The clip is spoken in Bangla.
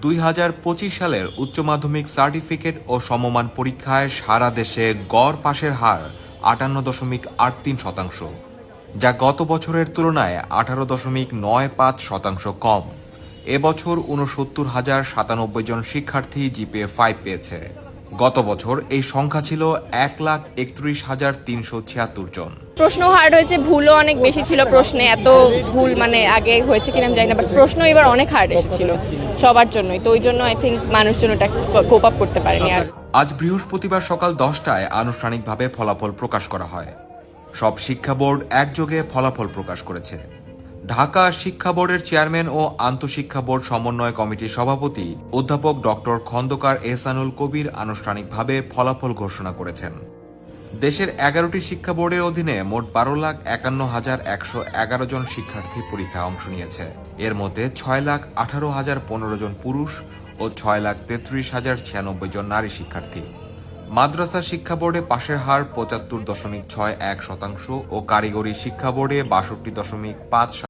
2025 সালের উচ্চ মাধ্যমিক সার্টিফিকেট ও সমমান পরীক্ষায় সারা দেশে গড় পাশের হার 58.83%, যা গত বছরের তুলনায় 18.95% কম। এবছর 69,097 জন শিক্ষার্থী জিপিএ 5 পেয়েছে। গত বছর এই সংখ্যা ছিল 1,31,376 জন। প্রশ্ন হার্ড হয়েছে, ভুলও অনেক বেশি ছিল প্রশ্নে। এত ভুল আগে হয়েছে কিনা আমি জানি না, বাট প্রশ্ন এবার অনেক হার্ড এসেছিল সবার জন্যই। তো ওই জন্য আই থিঙ্ক মানুষজন ওটা কোপ আপ করতে পারেনি। আর আজ বৃহস্পতিবার সকাল 10টায় আনুষ্ঠানিকভাবে ফলাফল প্রকাশ করা হয়। সব শিক্ষা বোর্ড একযোগে ফলাফল প্রকাশ করেছে। ঢাকা শিক্ষা বোর্ডের চেয়ারম্যান ও আন্তঃশিক্ষা বোর্ড সমন্বয় কমিটির সভাপতি অধ্যাপক ডক্টর খন্দকার এহসানুল কবির আনুষ্ঠানিকভাবে ফলাফল ঘোষণা করেছেন। দেশের 11টি শিক্ষা বোর্ডের অধীনে মোট 12,51,111 জন শিক্ষার্থী পরীক্ষায় অংশ নিয়েছে। এর মধ্যে 6,18,015 জন পুরুষ ও 6,33,096 জন নারী শিক্ষার্থী। মাদ্রাসা শিক্ষা বোর্ডে পাশের হার 75.61% ও কারিগরি শিক্ষা বোর্ডে 62.5%।